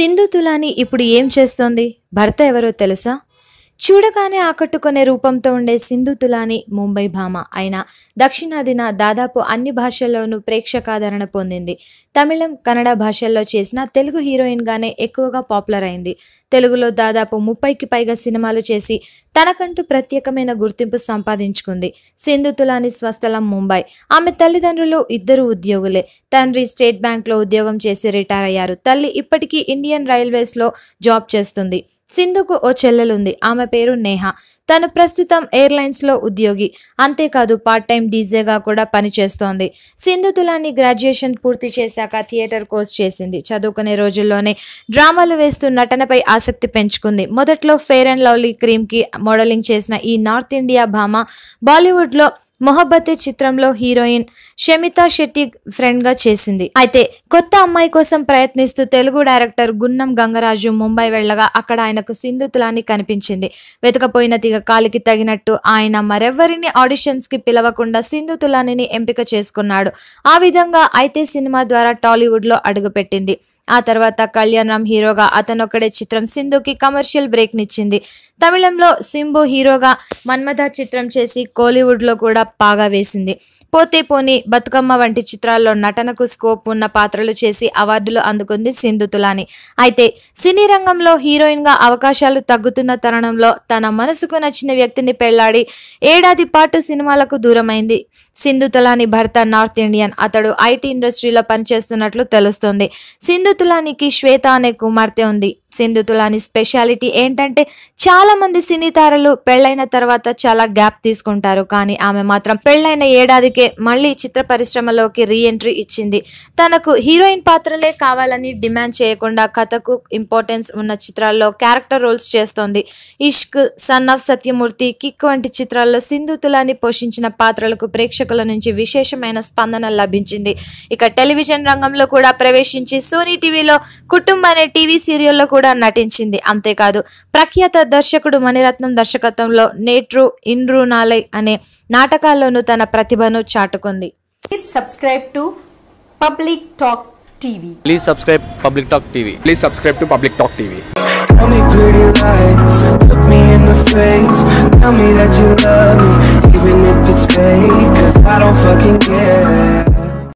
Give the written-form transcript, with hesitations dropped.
సింధు తులాని ఇప్పుడు ఏం చేస్తోంది? భర్త ఎవరో తెలుసా? చూడగానే ఆకట్టుకునే రూపంతో ఉండే సింధు తులాని ముంబై భామ అయిన దక్షిణాదిన దాదాపు అన్ని భాషల్లోనూ ప్రేక్షకాదరణ పొందింది. తమిళం, కన్నడ భాషల్లో చేసిన తెలుగు హీరోయిన్గానే ఎక్కువగా పాపులర్ అయింది. తెలుగులో దాదాపు 30కి పైగా సినిమాలు చేసి తనకంటూ ప్రత్యేకమైన గుర్తింపు సంపాదించుకుంది. సింధు తులాని స్వస్థలం ముంబై. ఆమె తల్లిదండ్రులు ఇద్దరు ఉద్యోగులే. తండ్రి స్టేట్ బ్యాంక్లో ఉద్యోగం చేసి రిటైర్ అయ్యారు. తల్లి ఇప్పటికీ ఇండియన్ రైల్వేస్లో జాబ్ చేస్తుంది. సింధుకు ఓ చెల్లెలుంది. ఆమె పేరు నేహ. తను ప్రస్తుతం ఎయిర్లైన్స్లో ఉద్యోగి. అంతేకాదు పార్ట్ టైం డీజేగా కూడా పనిచేస్తోంది. సింధు తులాని గ్రాడ్యుయేషన్ పూర్తి చేశాక థియేటర్ కోర్స్ చేసింది. చదువుకునే రోజుల్లోనే డ్రామాలు వేస్తూ నటనపై ఆసక్తి పెంచుకుంది. మొదట్లో ఫెయిర్ అండ్ లవ్లీ క్రీమ్కి మోడలింగ్ చేసిన ఈ నార్త్ ఇండియా భామ బాలీవుడ్లో మొహబ్బతే చిత్రంలో హీరోయిన్ షమితా శెట్టి ఫ్రెండ్గా చేసింది. అయితే కొత్త అమ్మాయి కోసం ప్రయత్నిస్తూ తెలుగు డైరెక్టర్ గున్నం గంగరాజు ముంబై వెళ్ళగా అక్కడ ఆయనకు సింధు తులాని కనిపించింది. వెతకపోయిన తీగ కాలికి తగినట్టు ఆయన మరెవ్వరిని ఆడిషన్స్కి పిలవకుండా సింధు తులానిని ఎంపిక చేసుకున్నాడు. ఆ విధంగా అయితే సినిమా ద్వారా టాలీవుడ్లో అడుగుపెట్టింది. ఆ తర్వాత కళ్యాణ్ రామ్ హీరోగా అతనొక్కడే చిత్రం సింధుకి కమర్షియల్ బ్రేక్ నిచ్చింది. తమిళంలో సింబు హీరోగా మన్మథ చిత్రం చేసి కోలీవుడ్లో కూడా పాగా వేసింది. పోతే పోని, బతుకమ్మ వంటి చిత్రాల్లో నటనకు స్కోప్ ఉన్న పాత్రలు చేసి అవార్డులు అందుకుంది సింధు తులాని. అయితే సినీ రంగంలో హీరోయిన్గా అవకాశాలు తగ్గుతున్న తరుణంలో తన మనసుకు నచ్చిన వ్యక్తిని పెళ్లాడి ఏడాది పాటు సినిమాలకు దూరమైంది. సింధు తులాని భర్త నార్త్ ఇండియన్. అతడు ఐటీ ఇండస్ట్రీలో పనిచేస్తున్నట్లు తెలుస్తోంది. సింధు తులానికి శ్వేత అనే కుమార్తె ఉంది. సింధు తులాని స్పెషాలిటీ ఏంటంటే చాలా మంది సినీ తారలు పెళ్లైన తర్వాత చాలా గ్యాప్ తీసుకుంటారు. కానీ ఆమె మాత్రం పెళ్లైన ఏడాదికే మళ్ళీ చిత్ర పరిశ్రమలోకి రీ ఎంట్రీ ఇచ్చింది. తనకు హీరోయిన్ పాత్రలే కావాలని డిమాండ్ చేయకుండా కథకు ఇంపార్టెన్స్ ఉన్న చిత్రాల్లో క్యారెక్టర్ రోల్స్ చేస్తోంది. ఇష్క్, సన్ ఆఫ్ సత్యమూర్తి, కిక్ వంటి చిత్రాల్లో సింధు తులాని పోషించిన పాత్రలకు ప్రేక్షకుల నుంచి విశేషమైన స్పందన లభించింది. ఇక టెలివిజన్ రంగంలో కూడా ప్రవేశించి సోనీ టీవీలో కుటుంబ అనే టీవీ సీరియల్లో కూడా నటించింది. అంతేకాదు ప్రఖ్యాత దర్శకుడు మణిరత్నం దర్శకత్వంలో నేట్రు, ఇండ్రు నాలై అనే నాటకాల్లోనూ తన ప్రతిభను చాటుకుంది. Please subscribe to Public Talk TV. Please subscribe Public Talk TV. Please subscribe to Public Talk TV. Tell me pretty lies, look me in the face. Tell me that you love me, even if it's fake, 'cause I don't fucking care.